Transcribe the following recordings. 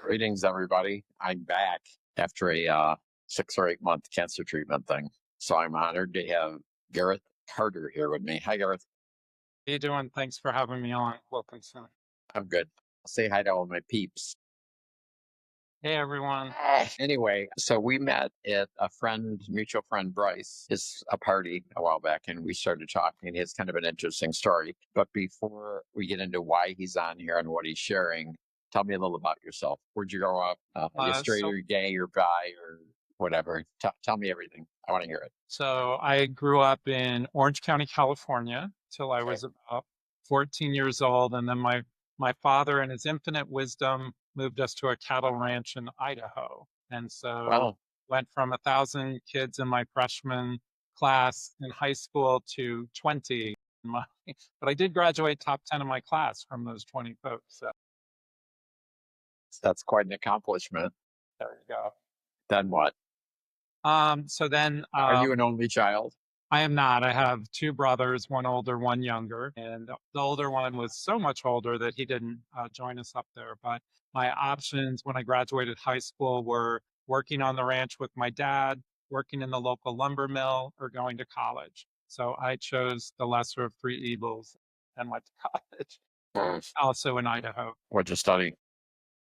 Greetings, everybody. I'm back after a 6 or 8 month cancer treatment thing. So I'm honored to have Gareth Carter here with me. Hi, Gareth. How you doing? Thanks for having me on, Wilkinson. I'm good. Say hi to all my peeps. Hey, everyone. Anyway, so we met at a mutual friend, Bryce, his a party a while back, and we started talking. It's kind of an interesting story. But before we get into why he's on here and what he's sharing, tell me a little about yourself. Where'd you grow up? Are you straight So, or gay or bi or whatever? Tell me everything. I want to hear it. so I grew up in Orange County, California, till I Okay. was about 14 years old, and then my father, in his infinite wisdom, moved us to a cattle ranch in Idaho, and so Well, went from 1,000 kids in my freshman class in high school to 20. In my, but I did graduate top 10 in my class from those 20 folks. So that's quite an accomplishment. there you go. Then what? So then Are you an only child? I am not. I have two brothers, one older, one younger. And the older one was so much older that he didn't join us up there. But my options when I graduated high school were working on the ranch with my dad, working in the local lumber mill, or going to college. So I chose the lesser of three evils and went to college, also in Idaho. What'd you study?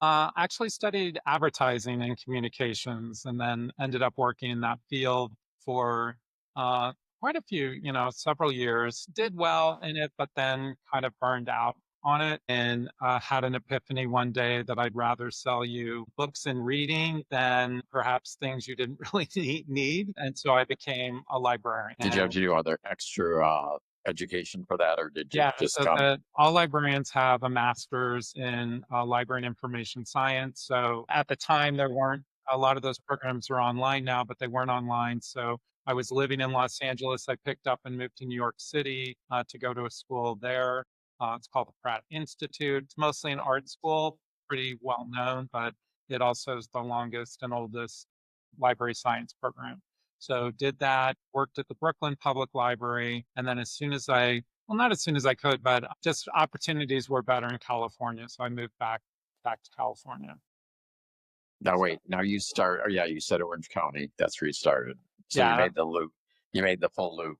Actually studied advertising and communications and then ended up working in that field for uh, quite a few, several years. Did well in it, but then kind of burned out on it and had an epiphany one day that I'd rather sell you books and reading than perhaps things you didn't really need. And so I became a librarian. Did you have to do other extra education for that, or did you Yeah, just so come? all librarians have a master's in library and information science. So at the time, there weren't a lot of those programs are online now, but they weren't online. So I was living in Los Angeles. I picked up and moved to New York City to go to a school there. It's called the Pratt Institute. It's mostly an art school, pretty well known, but it also is the longest and oldest library science program. So did that, worked at the Brooklyn Public Library, and then as soon as well, not as soon as I could, but just opportunities were better in California, so I moved back to California. Now So wait, now you start. Oh yeah, you said Orange County. That's where you started. So you yeah, made the loop. You made the full loop.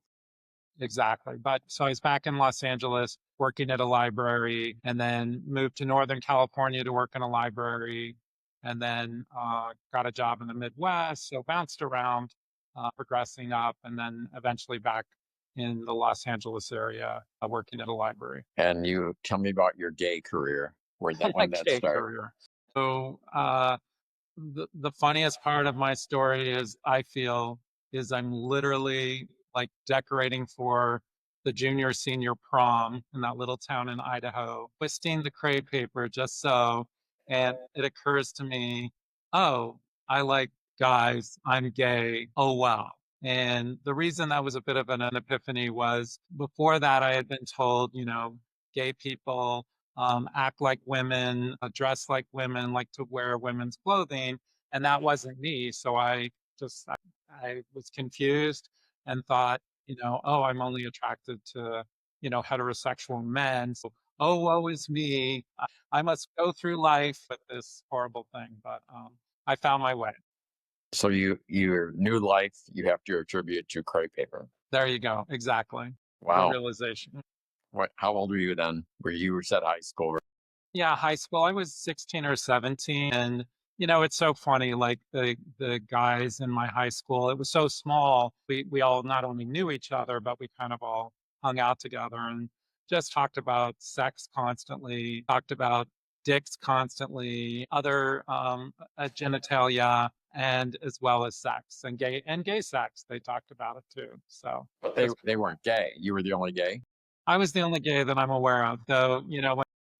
exactly. But so I was back in Los Angeles working at a library, and then moved to Northern California to work in a library, and then got a job in the Midwest. So bounced around, progressing up, and then eventually back in the Los Angeles area, working at a library. And you tell me about your gay career. My When that gay start? career. So the funniest part of my story is I feel is I'm literally like decorating for the junior senior prom in that little town in Idaho, twisting the crepe paper just so, and it occurs to me, oh, I like guys, I'm gay. Oh wow. And the reason that was a bit of an epiphany was before that I had been told, gay people act like women, dress like women, like to wear women's clothing, and that wasn't me. So I was confused and thought, oh, I'm only attracted to heterosexual men. So, oh, woe is me. I must go through life with this horrible thing. But I found my way. So your new life you have to attribute to crepe paper. There you go. Exactly. The Wow. realization. What? How old were you then? You were at high school? Yeah, high school. I was 16 or 17, and it's so funny. Like the guys in my high school, it was so small. We all not only knew each other, but we kind of all hung out together and just talked about sex constantly, talked about dicks constantly, other genitalia, and as well as sex and gay sex. They talked about it too. So But just they weren't gay. You were the only gay. I was the only gay that I'm aware of, though,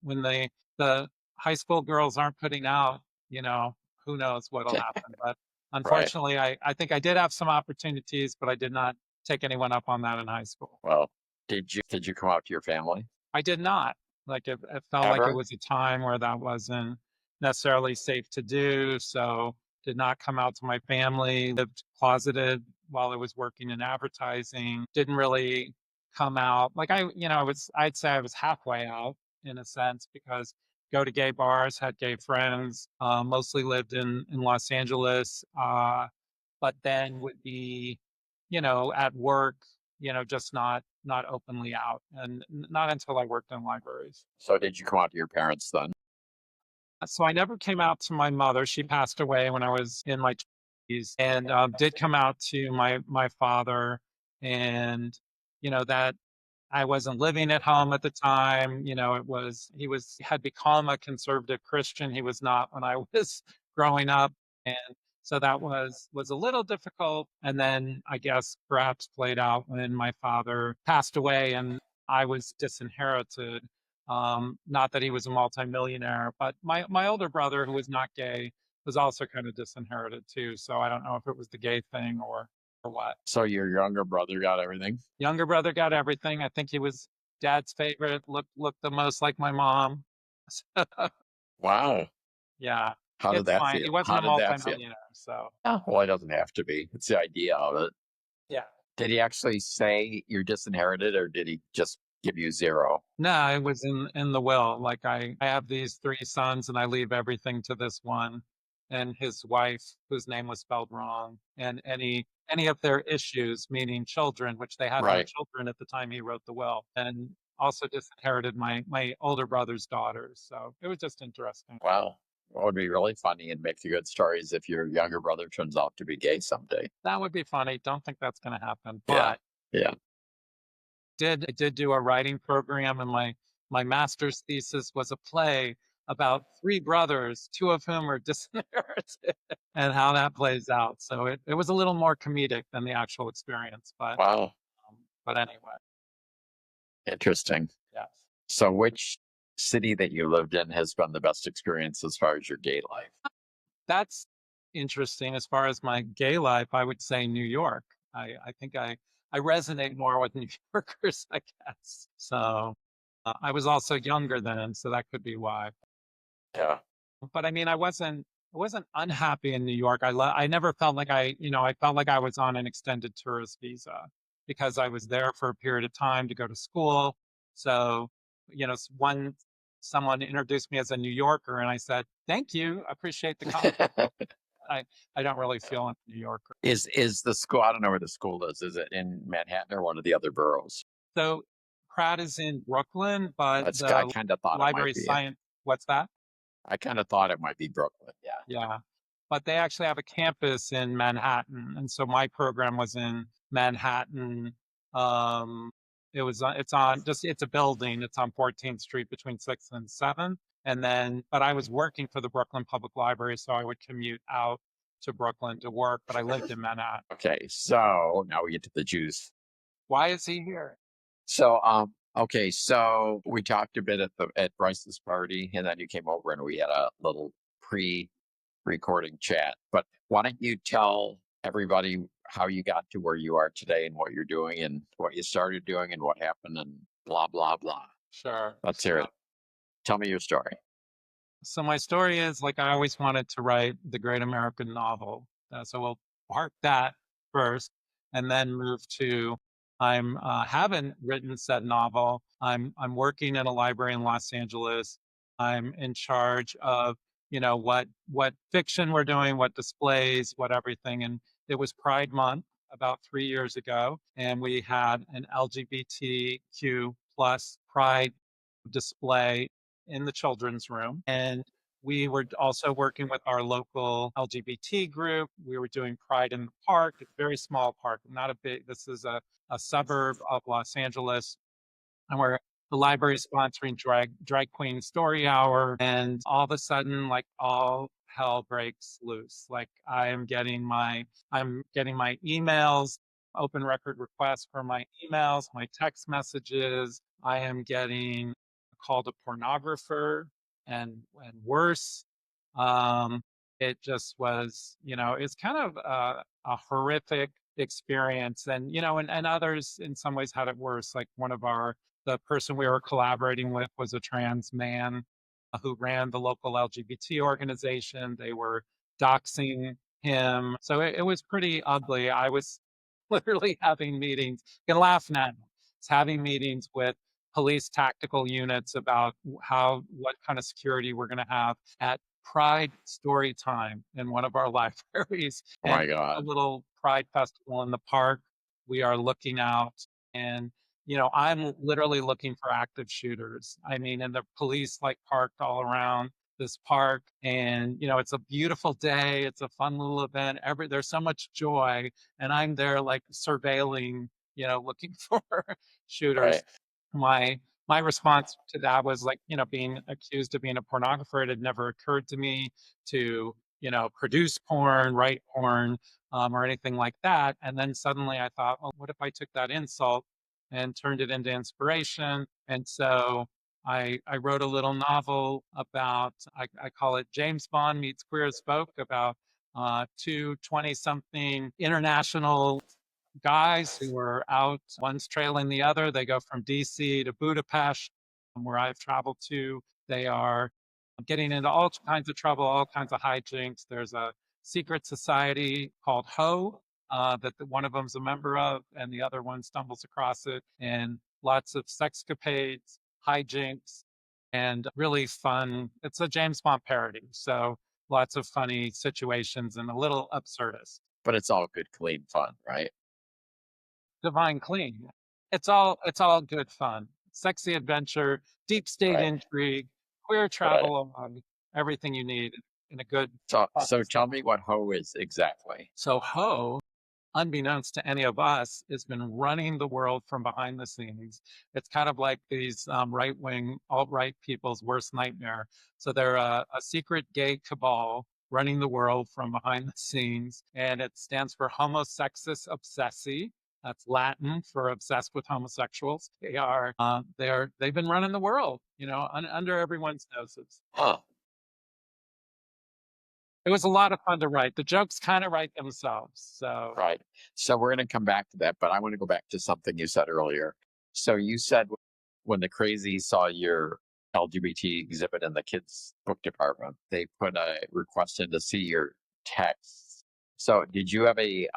when the high school girls aren't putting out, who knows what'll happen. But Right. unfortunately, I think I did have some opportunities, but I did not take anyone up on that in high school. Well, did you come out to your family I did not. Like it felt like it ever? was a time where that wasn't necessarily safe to do. So did not come out to my family, lived closeted while I was working in advertising, didn't really come out. Like I'd say I was halfway out in a sense because go to gay bars, had gay friends, mostly lived in Los Angeles, but then would be, at work, just not openly out, and not until I worked in libraries. So did you come out to your parents then? So I never came out to my mother. She passed away when I was in my 20s, and did come out to my father, and that I wasn't living at home at the time. He had become a conservative Christian. He was not when I was growing up. And so that was a little difficult. And then I guess perhaps played out when my father passed away and I was disinherited. Not that he was a multimillionaire, but my older brother, who was not gay, was also kind of disinherited too. So I don't know if it was the gay thing or what. So your younger brother got everything? Younger brother got everything. I think he was dad's favorite, looked the most like my mom. Wow. Yeah, How did it's that fine. feel? He wasn't How a did that feel? multimillionaire, so Oh, well, it doesn't have to be. It's the idea of it. yeah. Did he actually say you're disinherited or did he just give you zero? No, it was in the will. Like I have these three sons and I leave everything to this one and his wife, whose name was spelled wrong, and any of their issues, meaning children, which they had no Right. children at the time he wrote the will, and also disinherited my older brother's daughters. So it was just interesting. Wow. What would be really funny and make the good stories if your younger brother turns out to be gay someday. That would be funny. Don't think that's going to happen, Yeah. but Yeah. I did do a writing program, and my master's thesis was a play about three brothers, two of whom are disinherited, and how that plays out. So it was a little more comedic than the actual experience, Wow. but anyway, Interesting. yes. So which city that you lived in has been the best experience as far as your gay life? That's interesting. As far as my gay life, I would say New York. I think I resonate more with New Yorkers, I guess. So I was also younger then, so that could be why. Yeah. But I mean, I wasn't unhappy in New York. I never felt like I felt like I was on an extended tourist visa because I was there for a period of time to go to school. So, one someone introduced me as a New Yorker, and I said, "Thank you, appreciate the compliment." I I don't really feel a New Yorker. Is the school, I don't know where the school is. Is it in Manhattan or one of the other boroughs? So Pratt is in Brooklyn, but I the kind of thought it might library be. science. What's that? I kind of thought it might be Brooklyn. Yeah. Yeah. But they actually have a campus in Manhattan, and so my program was in Manhattan. Um, it's a building. It's on 14th Street between 6th and 7th. And then, but I was working for the Brooklyn Public Library, so I would commute out to Brooklyn to work, but I lived in Manhattan. Okay. So now we get to the juice. Why is he here? So okay, so we talked a bit at Bryce's party, and then you came over and we had a little pre-recording chat. But why don't you tell everybody how you got to where you are today and what you're doing and what you started doing and what happened and blah blah blah. Sure. Let's hear it. Tell me your story. So my story is like I always wanted to write the great American novel. So we'll park that first, and then move to I'm haven't written said novel. I'm working in a library in Los Angeles. I'm in charge of what fiction we're doing, what displays, what everything. And it was Pride Month about 3 years ago, and we had an LGBTQ plus Pride display in the children's room. And we were also working with our local LGBT group. We were doing Pride in the Park, a very small park, not a big, this is a suburb of Los Angeles. And we're the library is sponsoring drag queen story hour. And all of a sudden, like all hell breaks loose. Like I'm getting my emails, open record requests for my emails, my text messages. I am getting called a pornographer and worse. Um, it just was, it's kind of a horrific experience. And, and others in some ways had it worse. Like the person we were collaborating with was a trans man who ran the local LGBT organization. They were doxing him. So it was pretty ugly. I was literally having meetings. You can laugh now. It's having meetings with police tactical units about what kind of security we're going to have at Pride story time in one of our libraries. Oh And my a God. little Pride festival in the park. We are looking out, and I'm literally looking for active shooters. I mean, and the police like parked all around this park, and it's a beautiful day. It's a fun little event. There's so much joy, and I'm there like surveilling, looking for shooters. Right. My response to that was like, being accused of being a pornographer. It had never occurred to me to, produce porn, write porn, or anything like that. And then suddenly I thought, well, what if I took that insult and turned it into inspiration? And so I wrote a little novel about, I call it James Bond Meets Queer as Folk, about two 20-something international guys who are out, one's trailing the other. They go from DC to Budapest, where I've traveled to. They are getting into all kinds of trouble, all kinds of hijinks. There's a secret society called Ho that one of them's a member of, and the other one stumbles across it, and lots of sexcapades, hijinks, and really fun. It's a James Bond parody, so lots of funny situations and a little absurdist. But it's all good, clean fun, right? Divine Clean. It's all good fun. Sexy adventure, deep state Right. intrigue, queer Right. travel along, everything you need in a good So fun tell story. me what Ho is exactly. So Ho, unbeknownst to any of us, has been running the world from behind the scenes. It's kind of like these right-wing, alt-right people's worst nightmare. So they're a secret gay cabal running the world from behind the scenes, and it stands for Homo Sexus Obsessi. That's Latin for obsessed with homosexuals. They've been running the world, under everyone's noses. Huh. It was a lot of fun to write. The jokes kind of write themselves. So Right. So we're going to come back to that, but I want to go back to something you said earlier. So you said when the crazies saw your LGBT exhibit in the kids' book department, they put a request in to see your texts. So did you have a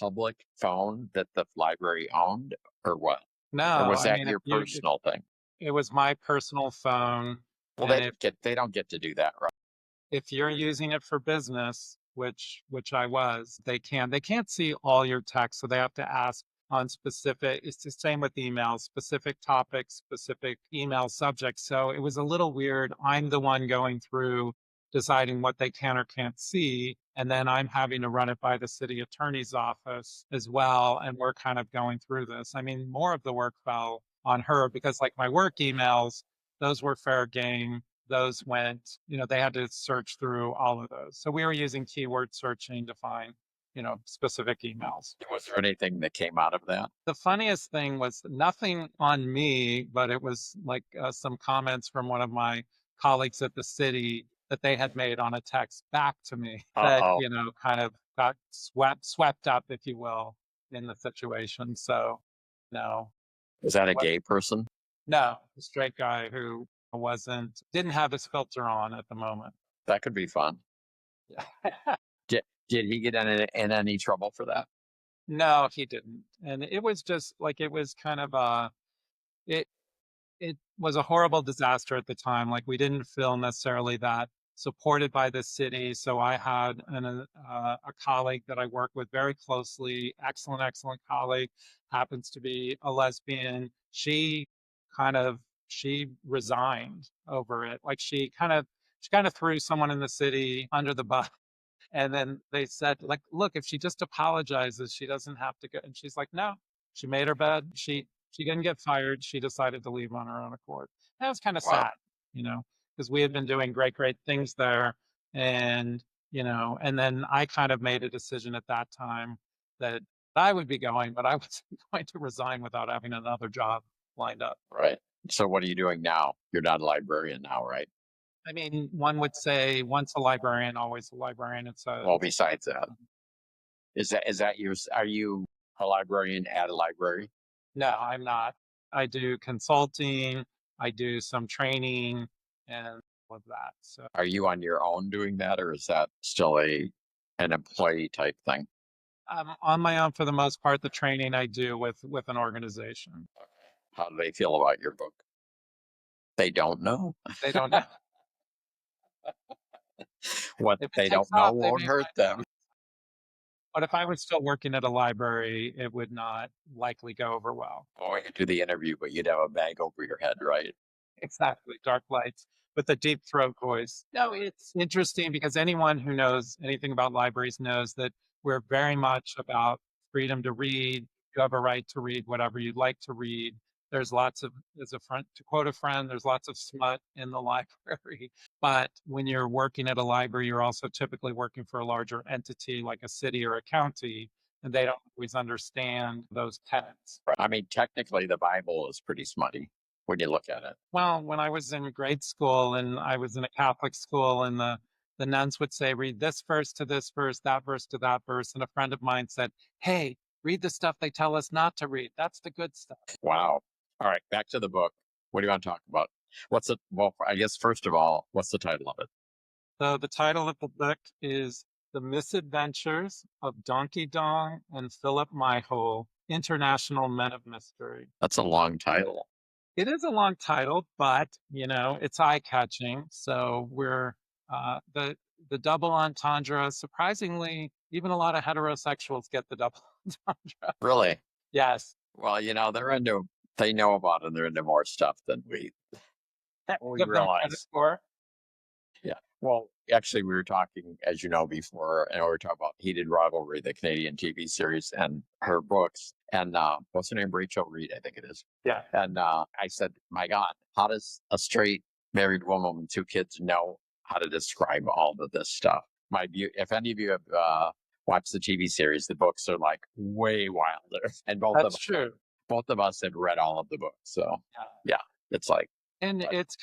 public phone that the library owned, or what? Or no, was I that mean, your personal thing? it was my personal phone, Well, and if they don't get to do that, right? if you're using it for business, which I was, they can't see all your text, so they have to ask on specific. It's the same with emails, specific topics, specific email subjects. So it was a little weird. I'm the one going through deciding what they can or can't see, and then I'm having to run it by the city attorney's office as well, and we're kind of going through this. I mean, more of the work fell on her because like my work emails, those were fair game. Those went, they had to search through all of those. So we were using keyword searching to find, specific emails. Was there anything that came out of that? The funniest thing was nothing on me, but it was like some comments from one of my colleagues at the city that they had made on a text back to me that, Uh-oh. kind of got swept up, if you will, in the situation. So, no, Was that a gay person? no, a straight guy who didn't have his filter on at the moment. That could be fun. Yeah. Did he get in any trouble for that? No, he didn't. And it was just like it was kind of it it was a horrible disaster at the time. Like we didn't feel necessarily that supported by the city. So I had a colleague that I work with very closely, excellent colleague, happens to be a lesbian. Kind of she resigned over it. Like she kind of threw someone in the city under the bus. And then they said, like, look, if she just apologizes, she doesn't have to go. And she's like, no, she made her bed. She didn't get fired. She decided to leave on her own accord. That was kind of Wow. sad, because we had been doing great things there. And, and then I kind of made a decision at that time that I would be going, but I wasn't going to resign without having another job lined up. Right. So what are you doing now? You're not a librarian now, right? I mean, one would say once a librarian, always a librarian. Well, besides that, is that yours? Are you a librarian at a library? No, I'm not. I do consulting, I do some training and all of that. So Are you on your own doing that, or is that still an employee type thing? I'm on my own for the most part. The training I do with an organization. How do they feel about your book? They don't know. They don't know. What If it they takes don't know off, they won't may hurt find out. them. But if I was still working at a library, it would not likely go over well. Oh, you could do the interview, but you'd have a bag over your head, right? Exactly, dark lights with a deep throat voice. No, it's interesting because anyone who knows anything about libraries knows that we're very much about freedom to read. You have a right to read whatever you'd like to read. There's lots of, as a friend, to quote a friend, there's lots of smut in the library. But when you're working at a library, you're also typically working for a larger entity like a city or a county, and they don't always understand those tenets. I mean, technically, the Bible is pretty smutty when you look at it. Well, when I was in grade school and I was in a Catholic school, and the nuns would say, read this verse to this verse, that verse to that verse. And a friend of mine said, hey, read the stuff they tell us not to read. That's the good stuff. Wow. All right, back to the book. What do you want to talk about? What's it? Well, I guess first of all, what's the title of it? So the title of the book is The Misadventures of Donkey Dong and Philip Myhole, International Men of Mystery. That's a long title. It is a long title, but it's eye-catching. So we're the double entendre. Surprisingly, even a lot of heterosexuals get the double entendre. Really? Yes, Well, they know about it. They're into more stuff than we give them credit realize. for. Yeah. Well, actually, we were talking, as you know, before, and we were talking about Heated Rivalry, the Canadian TV series, and her books. And what's her name? Rachel Reed, I think it is. Yeah, And I said, my God, how does a straight married woman with 2 kids know how to describe all of this stuff? My view, if any of you have watched the TV series, the books are like way wilder. And that's true. both of us had read all of the books. So Yeah. yeah, it's like, And it's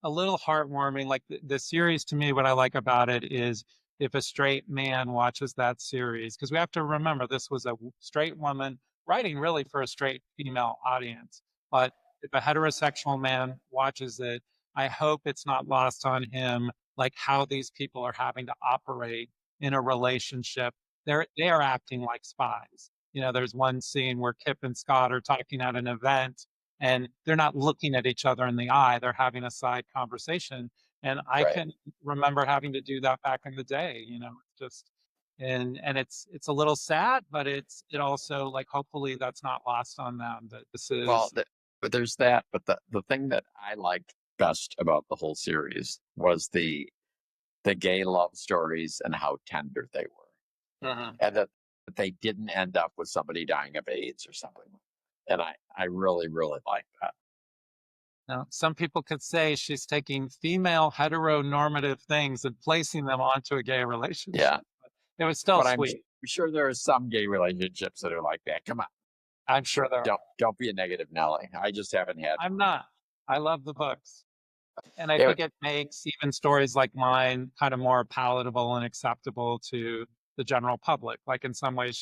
a little heartwarming. Like the series to me, what I like about it is if a straight man watches that series, because we have to remember this was a straight woman writing really for a straight female audience. But if a heterosexual man watches it, I hope it's not lost on him, like how these people are having to operate in a relationship. They are acting like spies. There's one scene where Kip and Scott are talking at an event and they're not looking at each other in the eye. They're having a side conversation. And I right. can remember having to do that back in the day, just and it's a little sad, but it also like hopefully that's not lost on them that this Well, is but there's that. But the thing that I liked best about the whole series was the gay love stories and how tender they were, Mhm. and that they didn't end up with somebody dying of AIDS or something. And I really really like that. Now, some people could say she's taking female heteronormative things and placing them onto a gay relationship. Yeah, It was still but sweet. sure there are some gay relationships that are like that. Come on, I'm sure there are. don't be a negative Nelly. I just haven't had. I'm not. I love the books. And I It, think it makes even stories like mine kind of more palatable and acceptable to the general public. Like in some ways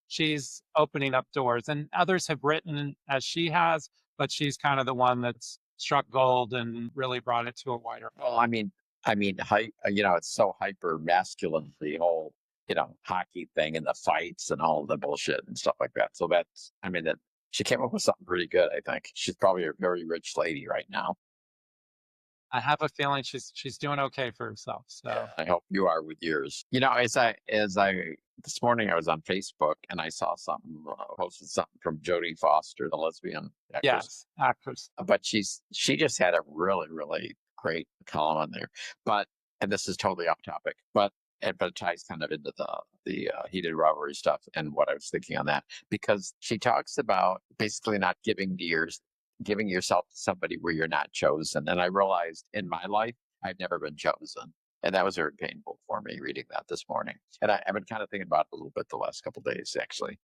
she's opening up doors and others have written as she has, but she's kind of the one that's struck gold and really brought it to a wider. well, it's so hyper masculine, the whole, hockey thing and the fights and all the bullshit and stuff like that. So that she came up with something pretty good. I think she's probably a very rich lady right now. I have a feeling she's doing okay for herself. So I hope you are with yours. This morning I was on Facebook and I saw something, posted something from Jodie Foster, the lesbian actress. yes, actors. But she just had a really really great column on there. But and this is totally off topic, but it ties kind of into the heated rivalry stuff and what I was thinking on that, because she talks about basically not giving yourself to somebody where you're not chosen. And I realized in my life I've never been chosen. And that was very painful for me reading that this morning. And I've been kind of thinking about it a little bit the last couple of days, actually.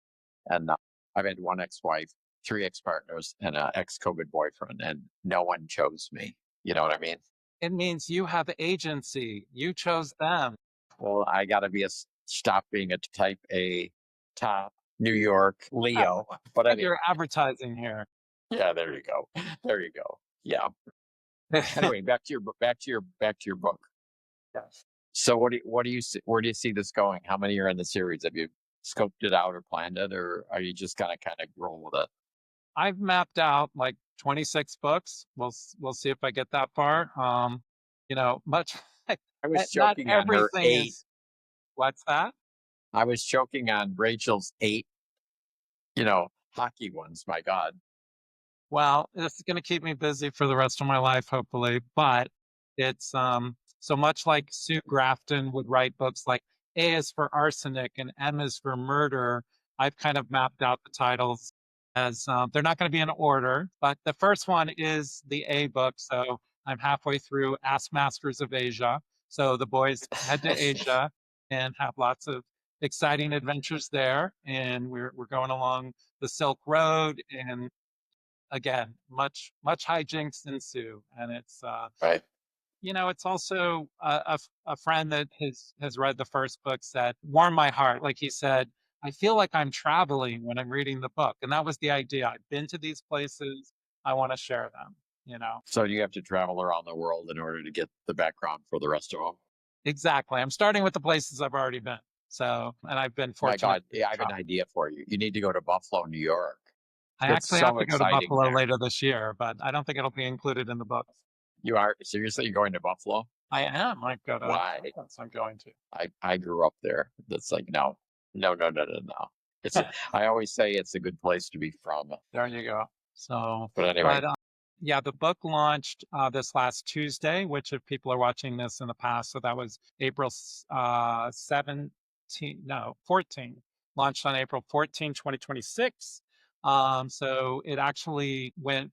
And I've had one ex-wife, 3 ex-partners, and an ex-COVID boyfriend, and no one chose me. You know what I mean? It means you have agency. You chose them. Well, I got to stop being a type A, top New York Leo. But anyway, You're advertising here. yeah, there you go. There you go. Yeah. Anyway, back to your book. Yes. So where do you see this going? How many are in the series? Have you scoped it out or planned it, or are you just gonna kind of roll with it? I've mapped out like 26 books. We'll see if I get that far. Much I was not joking on her everything 8. is what's that? I was joking on Rachel's 8, hockey ones. My God. Well, this is going to keep me busy for the rest of my life, hopefully. But it's so much like Sue Grafton would write books like A is for arsenic and M is for murder. I've kind of mapped out the titles as they're not going to be in order, but the first one is the A book. So I'm halfway through Ask Masters of Asia. So the boys head to Asia and have lots of exciting adventures there. And we're going along the Silk Road, and again, much hijinks ensue, and it's Right. it's also a friend that has read the first book said warmed my heart. Like he said, I feel like I'm traveling when I'm reading the book, and that was the idea. I've been to these places. I want to share them. So you have to travel around the world in order to get the background for the rest of them. Exactly. I'm starting with the places I've already been. So, and I've been My fortunate. God, yeah, I have an idea for you. You need to go to Buffalo, New York. I It's actually have so to go to exciting Buffalo there. later this year, but I don't think it'll be included in the books. You are seriously going to Buffalo? I am. I go to. Why? Yes, I'm going to. I grew up there. That's like no, no, no, no, no, no. I always say it's a good place to be from. There you go. So, But anyway, but yeah, the book launched this last Tuesday, which if people are watching this in the past, so that was April 17, no, 14, launched on April 14, 2026. So it actually went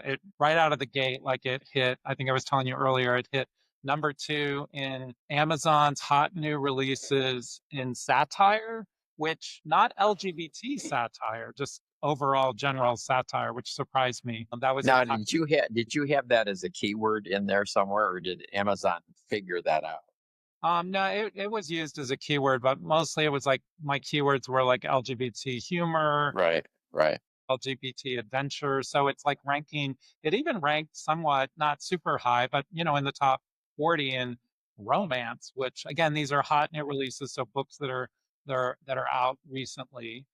it right out of the gate, like it hit, I think I was telling you earlier, it hit #2 in Amazon's hot new releases in satire, which not LGBT satire, just overall general satire, which surprised me. That was now did you have that as a keyword in there somewhere, or did Amazon figure that out? no, it was used as a keyword, but mostly it was like my keywords were like LGBT humor, Right, right. LGBT adventure. So it's like ranking, it even ranked somewhat not super high, but in the top 40 in romance, which again, these are hot new releases, so books that are out recently.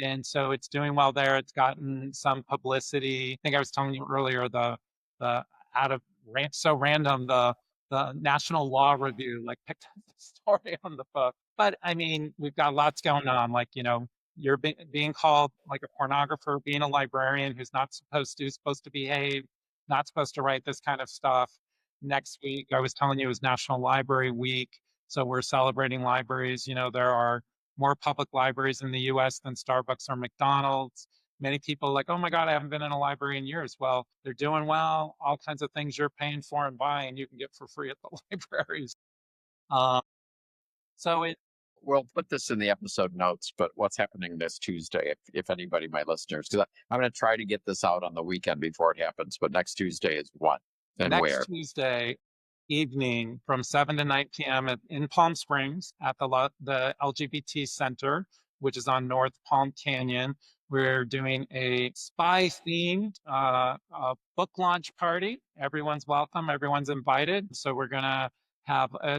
And so it's doing well there. It's gotten some publicity. I think I was telling you earlier the out of so random the National Law Review like picked up the story on the book. But I mean, we've got lots going on. Like you're being called like a pornographer, being a librarian who's not supposed to behave, not supposed to write this kind of stuff. Next week, I was telling you, is National Library Week. So we're celebrating libraries. There are more public libraries in the US than Starbucks or McDonald's. Many people are like, oh my God, I haven't been in a library in years. Well, they're doing well. All kinds of things you're paying for and buying, you can get for free at the libraries. Um, so it, We'll put this in the episode notes, but what's happening this Tuesday, if anybody, my listeners, because I'm going to try to get this out on the weekend before it happens, but next Tuesday is what and next where? Tuesday evening from 7 to 9 p.m. In Palm Springs at the LGBT Center, which is on North Palm Canyon. We're doing a spy themed book launch party. Everyone's welcome, everyone's invited. So we're going to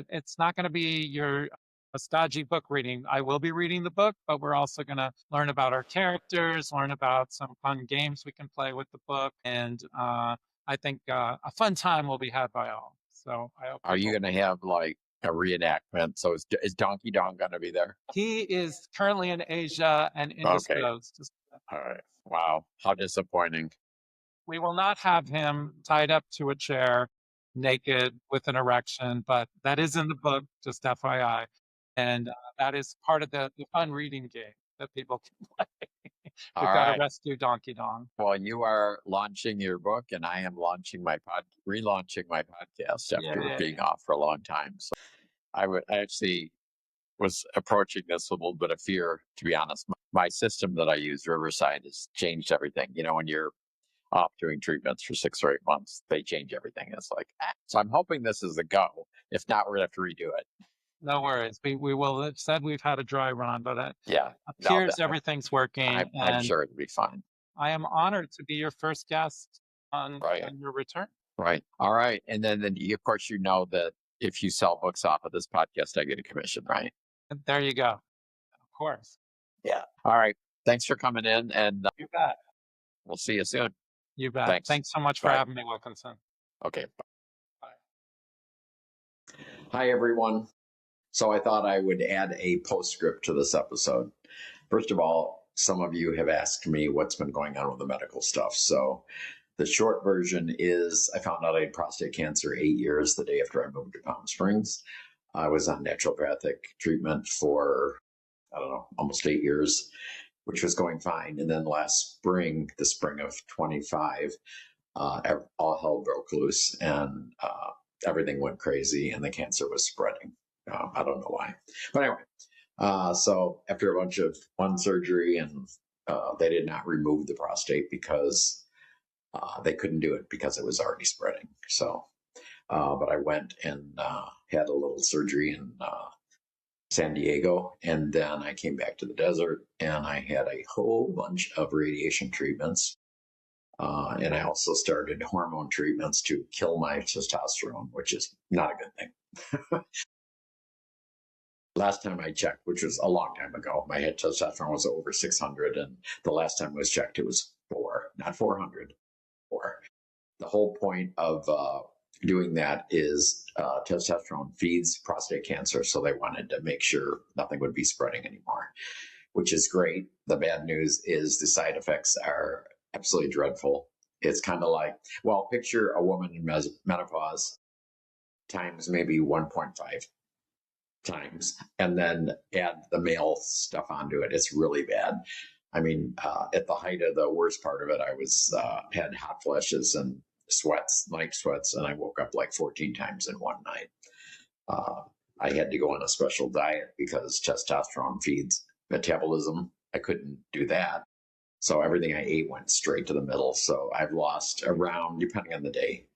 it's not going to be your a stodgy book reading. I will be reading the book, but we're also going to learn about our characters, learn about some fun games we can play with the book, and I think a fun time will be had by all. So I hope Are you people. going to have like a reenactment? So is Donkey Dong going to be there? He is currently in Asia and Okay. indisposed. All right. Wow. How disappointing. We will not have him tied up to a chair, naked with an erection, but that is in the book, just FYI. And that is part of the fun reading game that people can play. All We've got to right. rescue Donkey Dong. Well, you are launching your book, and I am launching relaunching my podcast after Yeah. being off for a long time. So I actually was approaching this with a little bit of fear, to be honest. My system that I use, Riverside, has changed everything. When you're off doing treatments for 6 or 8 months, they change everything. It's like, so I'm hoping this is a go. If not, we're going to have to redo it. No worries. We will have said we've had a dry run, but it Yeah. No, appears everything's working. I'm And sure it'll be fine. I am honored to be your first guest Right. on your return. Right. All right. And then of course, that if you sell books off of this podcast, I get a commission, right? And there you go. Of course. Yeah. All right. Thanks for coming in. And You bet. We'll see you soon. You bet. Thanks. Thanks so much for Bye. having me, Wilkinson. Okay. Bye. Hi, everyone. So I thought I would add a postscript to this episode. First of all, some of you have asked me what's been going on with the medical stuff. So the short version is I found out I had prostate cancer 8 years the day after I moved to Palm Springs. I was on naturopathic treatment for, I don't know, almost 8 years, which was going fine. And then last spring, the spring of 25, all hell broke loose and everything went crazy and the cancer was spreading. I don't know why. But anyway, so after a bunch of one surgery and they did not remove the prostate because they couldn't do it because it was already spreading. So, but I went and had a little surgery in San Diego, and then I came back to the desert and I had a whole bunch of radiation treatments. And I also started hormone treatments to kill my testosterone, which is not a good thing. Last time I checked, which was a long time ago, my testosterone was over 600, and the last time it was checked, it was 4, not 400, 4. The whole point of doing that is testosterone feeds prostate cancer, so they wanted to make sure nothing would be spreading anymore, which is great. The bad news is the side effects are absolutely dreadful. It's kind of like, well, picture a woman in menopause times maybe 1.5 times, and then add the male stuff onto it. It's really bad. I mean, at the height of the worst part of it, I was had hot flashes and sweats, night sweats, and I woke up like 14 times in one night. I had to go on a special diet because testosterone feeds metabolism. I couldn't do that. So everything I ate went straight to the middle. So I've lost around, depending on the day,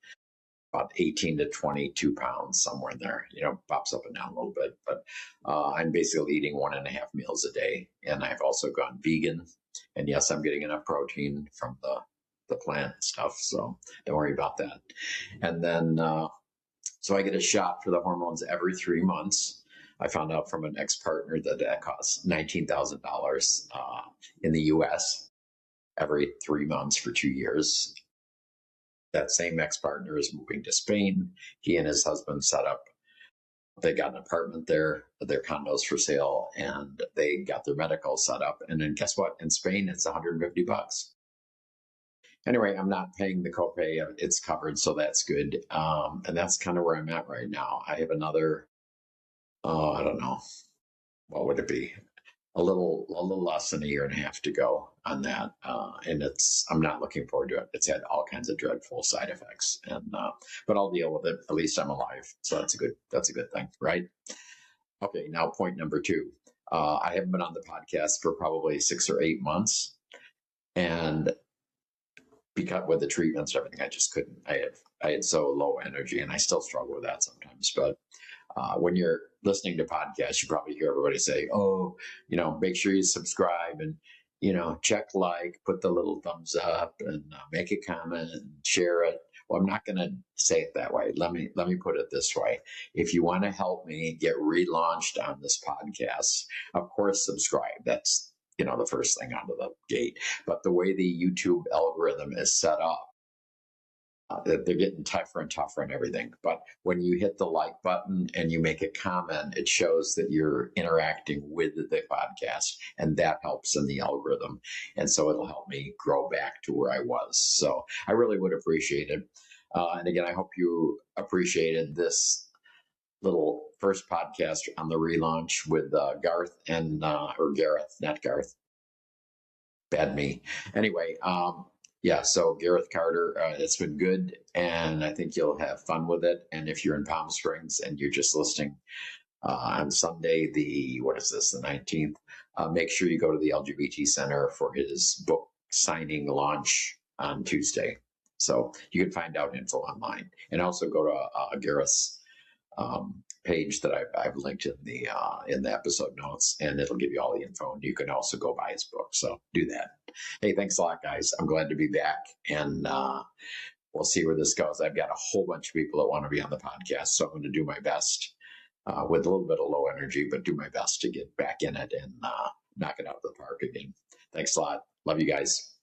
about 18 to 22 pounds, somewhere in there. Pops up and down a little bit. But I'm basically eating 1.5 meals a day. And I've also gone vegan. And yes, I'm getting enough protein from the plant stuff. So don't worry about that. And then, so I get a shot for the hormones every 3 months. I found out from an ex-partner that costs $19,000 in the US every 3 months for 2 years. That same ex-partner is moving to Spain. He and his husband they got an apartment there, their condos for sale, and they got their medical set up. And then guess what? In Spain, it's $150. Anyway, I'm not paying the copay. It's covered, so that's good. And that's kind of where I'm at right now. I have another, I don't know, what would it be? A little less than 1.5 years to go on that, and I'm not looking forward to it. It's had all kinds of dreadful side effects, and but I'll deal with it. At least I'm alive, so that's a good thing, right? Okay, now point number 2. I haven't been on the podcast for probably 6 or 8 months, and because with the treatments and everything, I just couldn't. I had so low energy, and I still struggle with that sometimes, but. When you're listening to podcasts, you probably hear everybody say, oh, make sure you subscribe and, check like, put the little thumbs up and make a comment and share it. Well, I'm not going to say it that way. Let me put it this way. If you want to help me get relaunched on this podcast, of course, subscribe. That's, the first thing out of the gate. But the way the YouTube algorithm is set up, they're getting tougher and tougher and everything. But when you hit the like button and you make a comment, it shows that you're interacting with the podcast, and that helps in the algorithm. And so it'll help me grow back to where I was. So I really would appreciate it. And again, I hope you appreciated this little first podcast on the relaunch with Gareth or Gareth, not Garth. Bad me. Anyway, yeah, so Gareth Carter, it's been good, and I think you'll have fun with it. And if you're in Palm Springs and you're just listening on Sunday, the 19th, make sure you go to the LGBT Center for his book signing launch on Tuesday. So you can find out info online, and also go to Gareth's page that I've linked in the episode notes, and it'll give you all the info. And you can also go buy his book. So do that. Hey, thanks a lot, guys. I'm glad to be back, and we'll see where this goes. I've got a whole bunch of people that want to be on the podcast, so I'm going to do my best with a little bit of low energy, but do my best to get back in it and knock it out of the park again. Thanks a lot. Love you guys.